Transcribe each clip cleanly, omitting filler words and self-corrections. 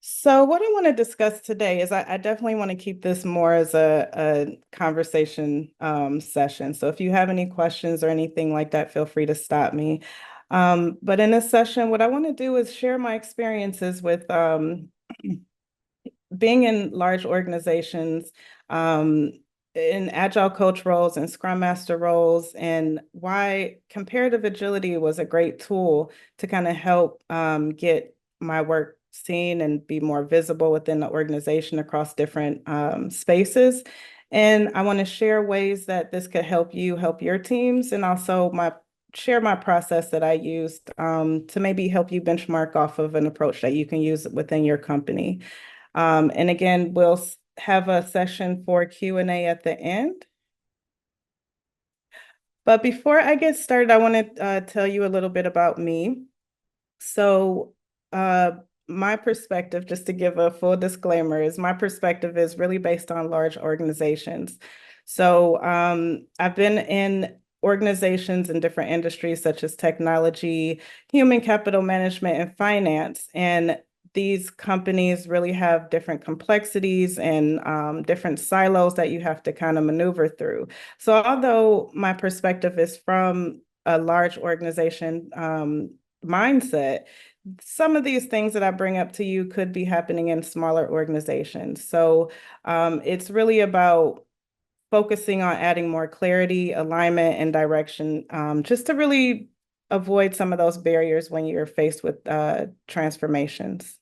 So what I want to discuss today is I definitely want to keep this more as a conversation session. So if you have any questions or anything like that, feel free to stop me. But in this session, what I want to do is share my experiences with being in large organizations, in agile coach roles and scrum master roles, and why comparative agility was a great tool to kind of help get my work seen and be more visible within the organization across different spaces. And I want to share ways that this could help you help your teams, and also share my process that I used to maybe help you benchmark off of an approach that you can use within your company. And again, we'll have a session for Q&A at the end. But before I get started, I want to tell you a little bit about me. So, my perspective, just to give a full disclaimer, is my perspective is really based on large organizations. So, I've been in organizations in different industries such as technology, human capital management, and finance. And these companies really have different complexities and different silos that you have to kind of maneuver through. So, although my perspective is from a large organization mindset, some of these things that I bring up to you could be happening in smaller organizations. So it's really about focusing on adding more clarity, alignment, and direction, just to really avoid some of those barriers when you're faced with transformations.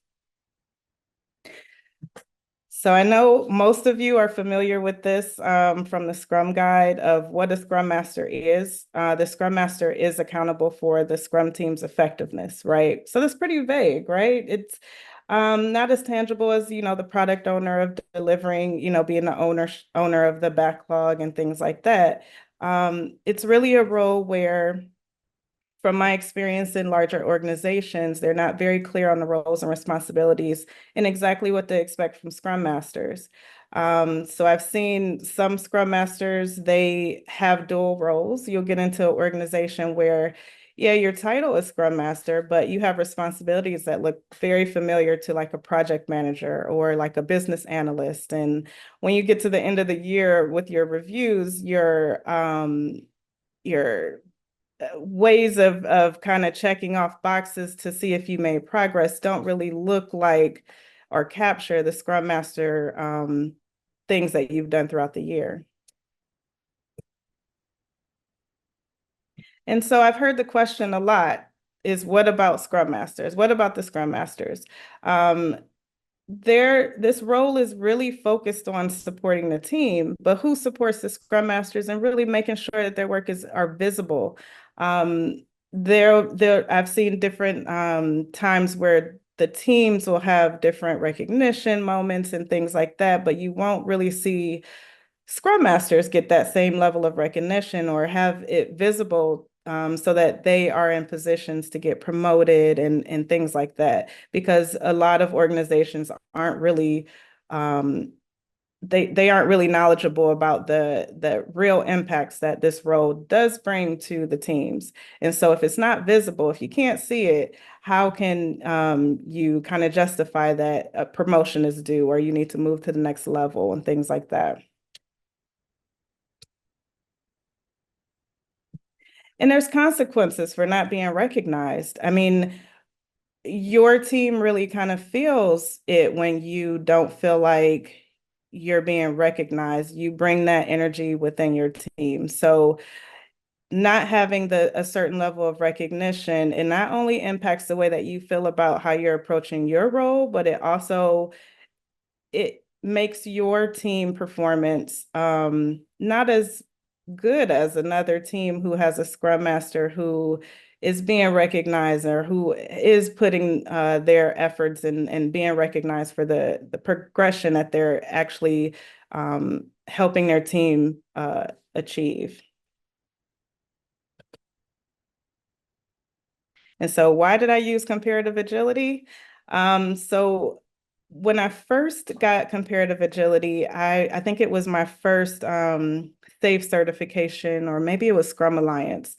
So I know most of you are familiar with this from the Scrum Guide of what a Scrum Master is. The Scrum Master is accountable for the Scrum team's effectiveness, right? So that's pretty vague, right? It's not as tangible as, the product owner of delivering, being the owner of the backlog and things like that. It's really a role where, from my experience in larger organizations, they're not very clear on the roles and responsibilities and exactly what to expect from Scrum Masters. So I've seen some Scrum Masters, they have dual roles. You'll get into an organization where, yeah, your title is Scrum Master, but you have responsibilities that look very familiar to like a project manager or like a business analyst. And when you get to the end of the year with your reviews, your ways of kind of checking off boxes to see if you made progress don't really look like or capture the Scrum Master things that you've done throughout the year. And so I've heard the question a lot is, what about Scrum Masters? What about the Scrum Masters? This role is really focused on supporting the team, but who supports the Scrum Masters and really making sure that their work are visible. I've seen different times where the teams will have different recognition moments and things like that, but you won't really see Scrum Masters get that same level of recognition or have it visible, so that they are in positions to get promoted and things like that. Because a lot of organizations aren't really they aren't really knowledgeable about the real impacts that this role does bring to the teams. And so if it's not visible, if you can't see it, how can you kind of justify that a promotion is due or you need to move to the next level and things like that? And there's consequences for not being recognized. I mean, your team really kind of feels it when you don't feel like you're being recognized. You bring that energy within your team. So not having a certain level of recognition, it not only impacts the way that you feel about how you're approaching your role, but it makes your team performance not as good as another team who has a scrum master who is being recognized or who is putting their efforts and being recognized for the progression that they're actually helping their team achieve. And so why did I use comparative agility? So when I first got comparative agility, I think it was my first SAFe certification, or maybe it was Scrum Alliance,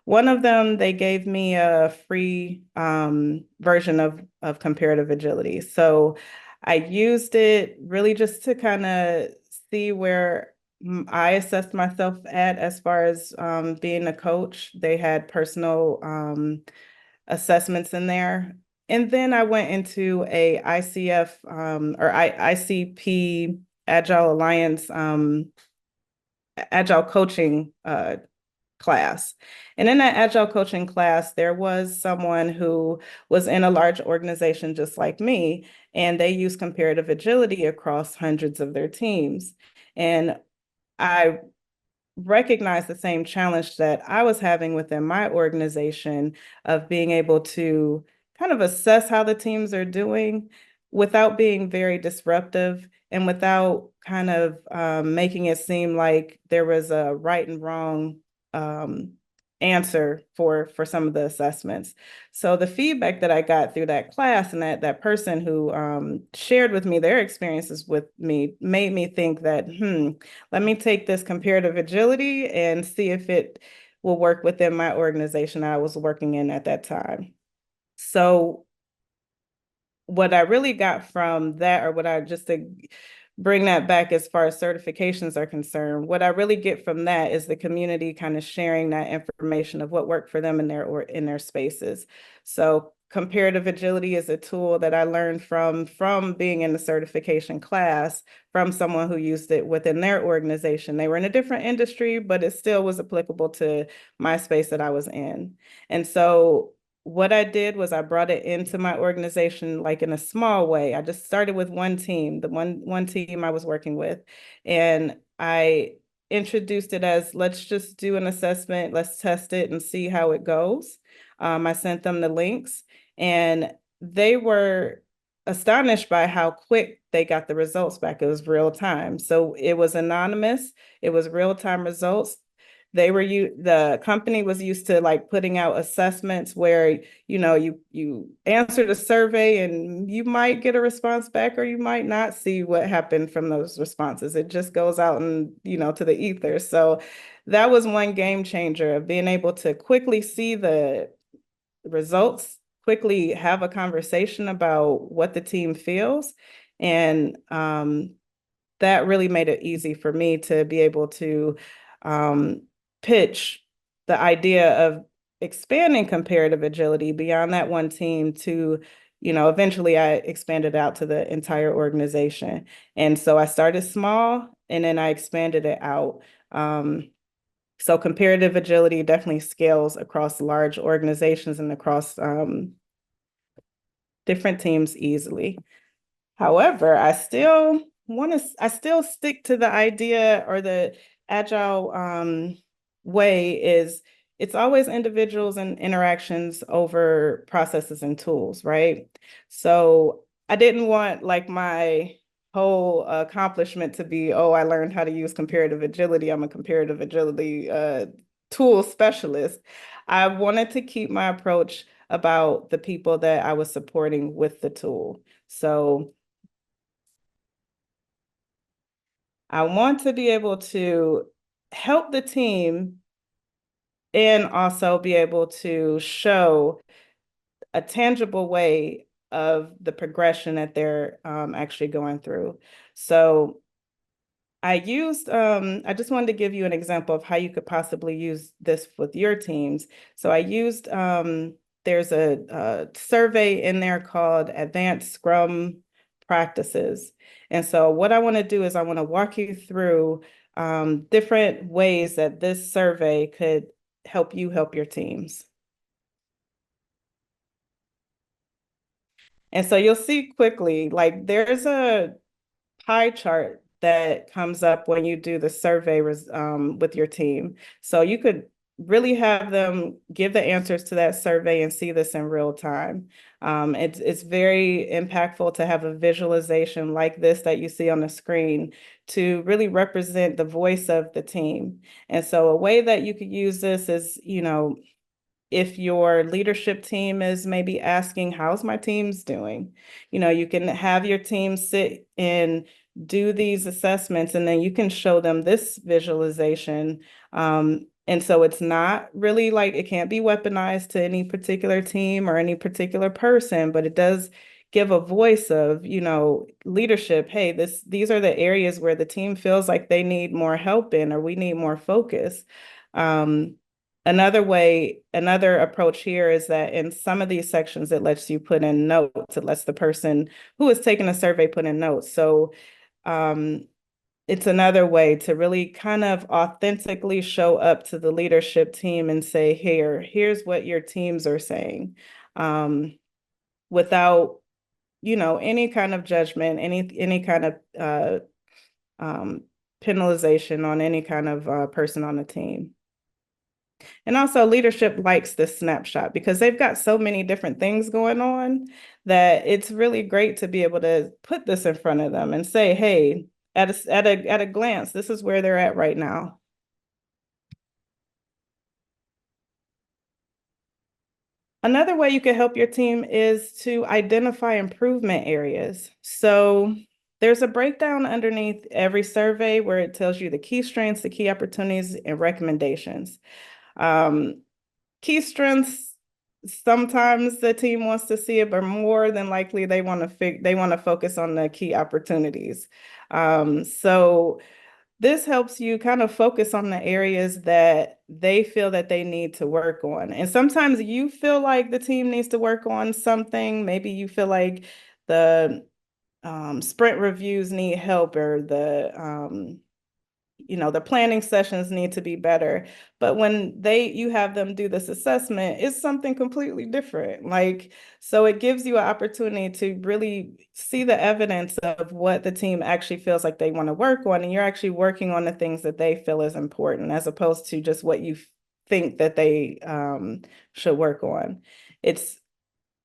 One of them, they gave me a free version of comparative agility. So I used it really just to kind of see where I assessed myself at as far as being a coach. They had personal assessments in there. And then I went into a ICF or ICP Agile Alliance Agile coaching class. And in that agile coaching class, there was someone who was in a large organization just like me, and they use comparative agility across hundreds of their teams. And I recognize the same challenge that I was having within my organization of being able to kind of assess how the teams are doing without being very disruptive and without kind of making it seem like there was a right and wrong um, answer for some of the assessments. So the feedback that I got through that class and that person who shared with me their experiences with me made me think that, let me take this comparative agility and see if it will work within my organization I was working in at that time. So what I really got from that, or what I just to bring that back as far as certifications are concerned, what I really get from that is the community kind of sharing that information of what worked for them in their spaces. So comparative agility is a tool that I learned from being in the certification class from someone who used it within their organization. They were in a different industry, but it still was applicable to my space that I was in. And so what I did was I brought it into my organization like in a small way. I just started with one team, the one team I was working with, and I introduced it as, let's just do an assessment, let's test it and see how it goes. I sent them the links, and they were astonished by how quick they got the results back. It was real time. So it was anonymous, it was real time results. The company was used to like putting out assessments where you answered a survey and you might get a response back or you might not see what happened from those responses. It just goes out and to the ether. So that was one game changer of being able to quickly see the results, quickly have a conversation about what the team feels, and that really made it easy for me to be able to um, pitch the idea of expanding comparative agility beyond that one team to, eventually I expanded out to the entire organization. And so I started small and then I expanded it out. So comparative agility definitely scales across large organizations and across different teams easily. However, I still stick to the idea, or the agile way is, it's always individuals and interactions over processes and tools, right? So I didn't want like my whole accomplishment to be, oh, I learned how to use comparative agility. I'm a comparative agility tool specialist. I wanted to keep my approach about the people that I was supporting with the tool. So I want to be able to help the team and also be able to show a tangible way of the progression that they're actually going through. So I just wanted to give you an example of how you could possibly use this with your teams. So I used, there's a survey in there called Advanced Scrum Practices. And so what I want to do is I want to walk you through different ways that this survey could help you help your teams. And so you'll see quickly, like there's a pie chart that comes up when you do the survey with your team. So you could really have them give the answers to that survey and see this in real time. It's very impactful to have a visualization like this that you see on the screen to really represent the voice of the team. And so a way that you could use this is, if your leadership team is maybe asking, how's my team's doing? You can have your team sit and do these assessments, and then you can show them this visualization And so it's not really like it can't be weaponized to any particular team or any particular person, but it does give a voice of, leadership. Hey, these are the areas where the team feels like they need more help in, or we need more focus. Um, another approach here is that in some of these sections, it lets you put in notes. It lets the person who is taking a survey put in notes. So um, it's another way to really kind of authentically show up to the leadership team and say, here's what your teams are saying, without, any kind of judgment, any kind of um, penalization on any kind of person on the team. And also leadership likes this snapshot because they've got so many different things going on that it's really great to be able to put this in front of them and say, hey, at a glance, this is where they're at right now. Another way you can help your team is to identify improvement areas. So there's a breakdown underneath every survey where it tells you the key strengths, the key opportunities, and recommendations. Um, Key strengths, sometimes the team wants to see it, but more than likely they want to focus on the key opportunities. So this helps you kind of focus on the areas that they feel that they need to work on. And sometimes you feel like the team needs to work on something. Maybe you feel like the sprint reviews need help, or the planning sessions need to be better. But when you have them do this assessment, it's something completely different. So it gives you an opportunity to really see the evidence of what the team actually feels like they want to work on, and you're actually working on the things that they feel is important, as opposed to just what you think that they should work on. It's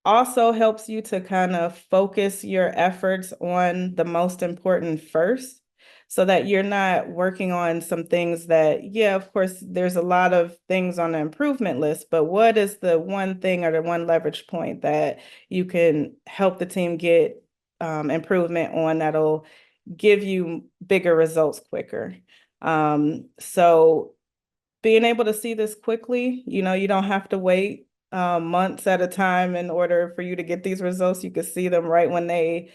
also helps you to kind of focus your efforts on the most important first, so that you're not working on some things that, yeah, of course, there's a lot of things on the improvement list, but what is the one thing or the one leverage point that you can help the team get improvement on, that'll give you bigger results quicker? So being able to see this quickly, you don't have to wait months at a time in order for you to get these results. You can see them right when they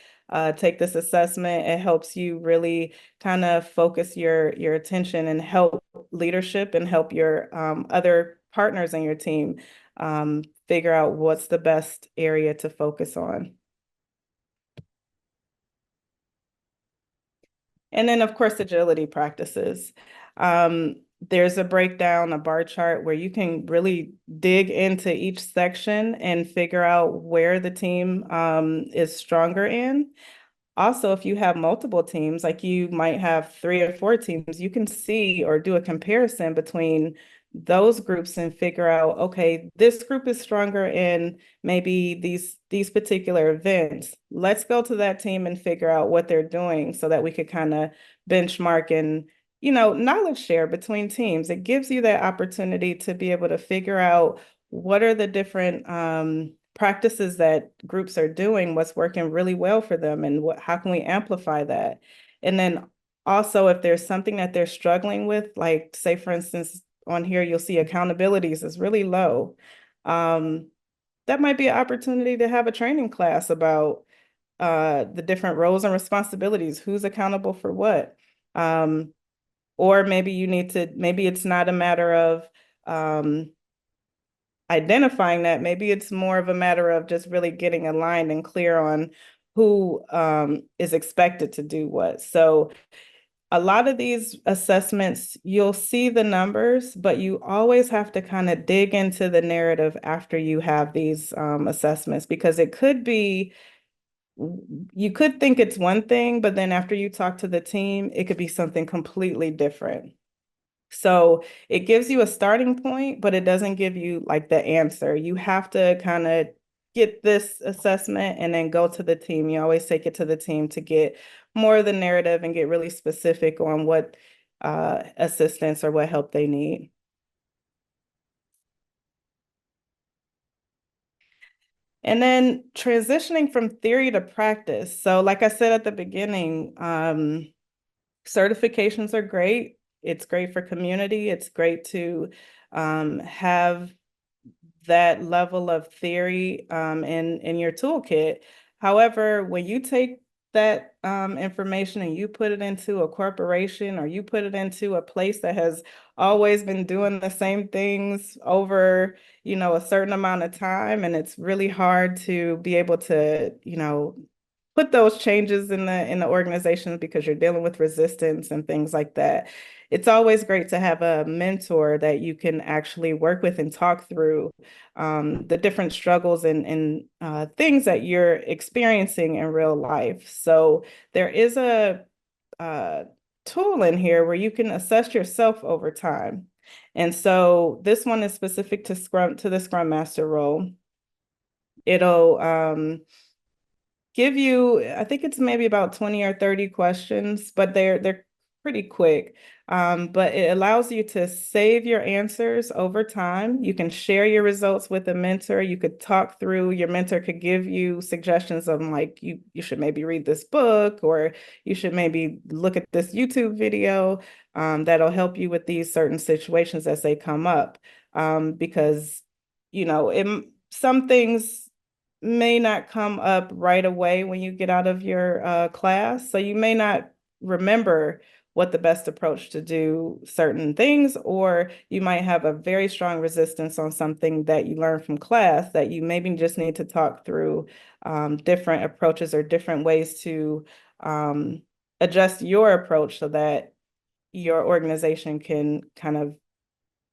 take this assessment. It helps you really kind of focus your attention and help leadership and help your other partners in your team figure out what's the best area to focus on. And then, of course, agility practices. There's a breakdown, a bar chart where you can really dig into each section and figure out where the team is stronger in. Also, if you have multiple teams, like you might have 3 or 4 teams, you can see or do a comparison between those groups and figure out, okay, this group is stronger in maybe these particular events. Let's go to that team and figure out what they're doing so that we could kind of benchmark and, knowledge share between teams. It gives you that opportunity to be able to figure out what are the different practices that groups are doing, what's working really well for them, and how can we amplify that? And then also, if there's something that they're struggling with, like say, for instance, on here, you'll see accountabilities is really low. That might be an opportunity to have a training class about the different roles and responsibilities, who's accountable for what. Or maybe it's not a matter of identifying that. Maybe it's more of a matter of just really getting aligned and clear on who is expected to do what. So a lot of these assessments, you'll see the numbers, but you always have to kind of dig into the narrative after you have these assessments, because you could think it's one thing, but then after you talk to the team, it could be something completely different. So it gives you a starting point, but it doesn't give you like the answer. You have to kind of get this assessment and then go to the team. You always take it to the team to get more of the narrative and get really specific on what assistance or what help they need. And then transitioning from theory to practice. So like I said at the beginning, certifications are great. It's great for community. It's great to have that level of theory in your toolkit. However, when you take that information and you put it into a corporation or you put it into a place that has always been doing the same things over, a certain amount of time, and it's really hard to be able to, put those changes in the organizations because you're dealing with resistance and things like that. It's always great to have a mentor that you can actually work with and talk through the different struggles and things that you're experiencing in real life. So there is a tool in here where you can assess yourself over time. And so this one is specific to the Scrum Master role. It'll give you, I think it's maybe about 20 or 30 questions, but they're pretty quick. But it allows you to save your answers over time. You can share your results with a mentor. You could talk through, your mentor could give you suggestions of like, you should maybe read this book, or you should maybe look at this YouTube video that'll help you with these certain situations as they come up. Because, some things may not come up right away when you get out of your class. So you may not remember what the best approach to do certain things, or you might have a very strong resistance on something that you learned from class that you maybe just need to talk through different approaches or different ways to adjust your approach so that your organization can kind of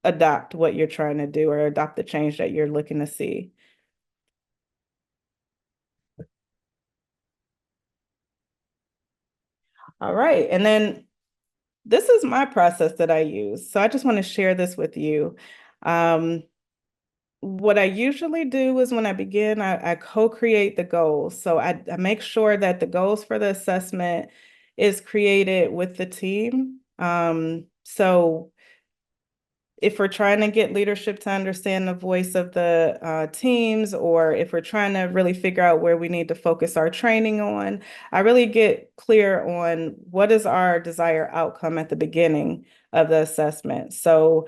adopt what you're trying to do or adopt the change that you're looking to see. All right. And then this is my process that I use. So I just want to share this with you. Um, what I usually do is when I begin, I co-create the goals. So I make sure that the goals for the assessment is created with the team. So if we're trying to get leadership to understand the voice of the teams, or if we're trying to really figure out where we need to focus our training on, I really get clear on what is our desired outcome at the beginning of the assessment. So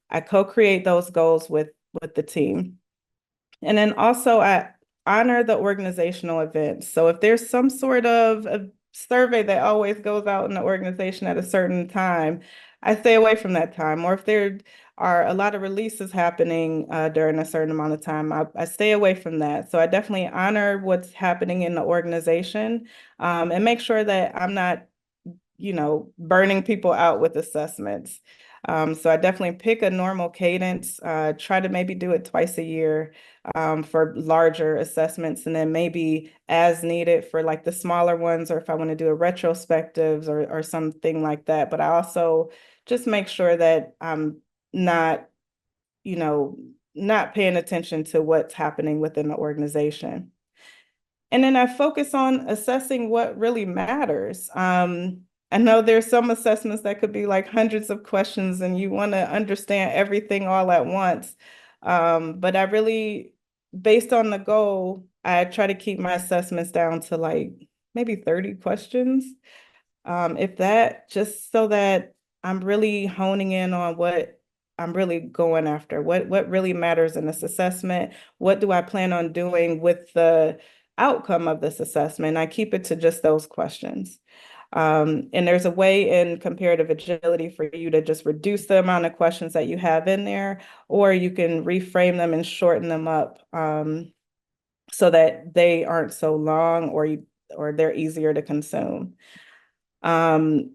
I co-create those goals with the team. And then also I honor the organizational events. So if there's some sort of a survey that always goes out in the organization at a certain time, I stay away from that time. Or if there are a lot of releases happening during a certain amount of time, I stay away from that. So I definitely honor what's happening in the organization and make sure that I'm not burning people out with assessments. So I definitely pick a normal cadence, try to maybe do it twice a year for larger assessments, and then maybe as needed for like the smaller ones, or if I want to do a retrospectives or something like that. But I also just make sure that I'm not, you know, not paying attention to what's happening within the organization. And then I focus on assessing what really matters. I know there's some assessments that could be like hundreds of questions and you want to understand everything all at once. But I really, based on the goal, I try to keep my assessments down to like maybe 30 questions. If that, just so that I'm really honing in on what I'm really going after, what really matters in this assessment, what do I plan on doing with the outcome of this assessment? I keep it to just those questions. And there's a way in comparative agility for you to just reduce the amount of questions that you have in there, or you can reframe them and shorten them up so that they aren't so long, or they're easier to consume. Um,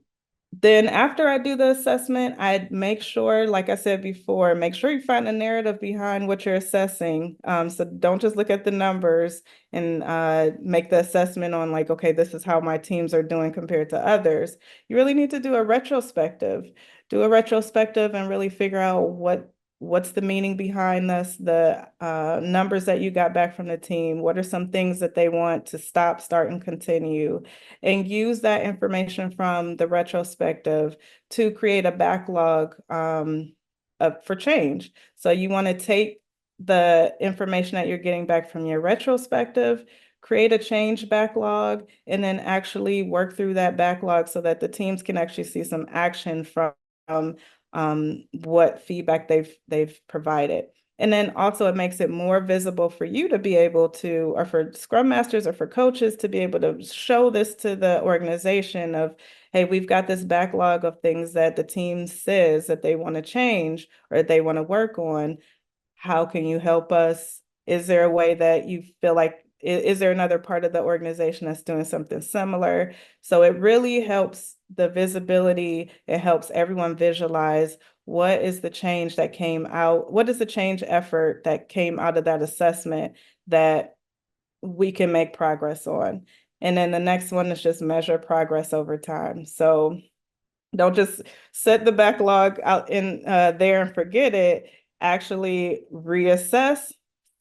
then after I do the assessment, I make sure, like I said before, make sure you find a narrative behind what you're assessing. So don't just look at the numbers and make the assessment on like, okay, this is how my teams are doing compared to others. You really need to do a retrospective. Do a retrospective and really figure out what's the meaning behind this, the numbers that you got back from the team. What are some things that they want to stop, start, and continue? And use that information from the retrospective to create a backlog for change. So you want to take the information that you're getting back from your retrospective, create a change backlog, and then actually work through that backlog so that the teams can actually see some action from what feedback they've provided. And then also it makes it more visible for you to be able to, or for Scrum Masters or for coaches to be able to show this to the organization of, hey, we've got this backlog of things that the team says that they want to change or they want to work on. How can you help us? Is there a way that you feel like, is there another part of the organization that's doing something similar? So it really helps the visibility. It helps everyone visualize what is the change that came out, what is the change effort that came out of that assessment that we can make progress on. And then the next one is just measure progress over time. So don't just set the backlog out in there and forget it. Actually reassess,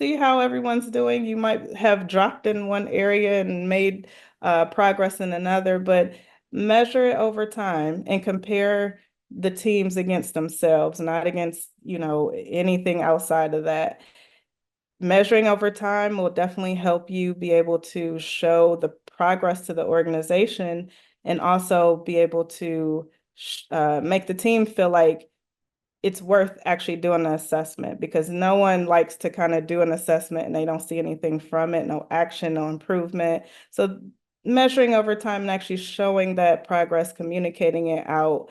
see how everyone's doing. You might have dropped in one area and made progress in another, but measure it over time and compare the teams against themselves, not against, anything outside of that. Measuring over time will definitely help you be able to show the progress to the organization and also be able to make the team feel like it's worth actually doing an assessment, because no one likes to kind of do an assessment and they don't see anything from it, no action, no improvement. So measuring over time and actually showing that progress, communicating it out,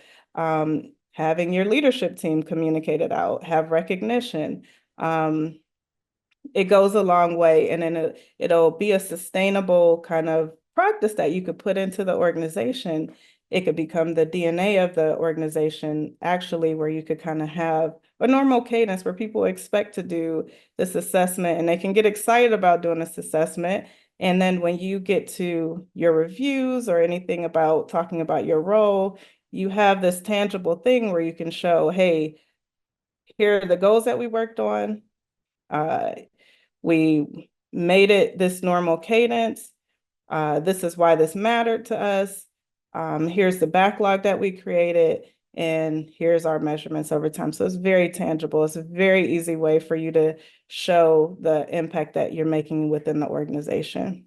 having your leadership team communicate it out, have recognition. It goes a long way, and then it'll be a sustainable kind of practice that you could put into the organization. It could become the DNA of the organization, actually, where you could kind of have a normal cadence where people expect to do this assessment and they can get excited about doing this assessment. And then when you get to your reviews or anything about talking about your role, you have this tangible thing where you can show, hey, here are the goals that we worked on. We made it this normal cadence. This is why this mattered to us. Here's the backlog that we created, and here's our measurements over time. So it's very tangible. It's a very easy way for you to show the impact that you're making within the organization.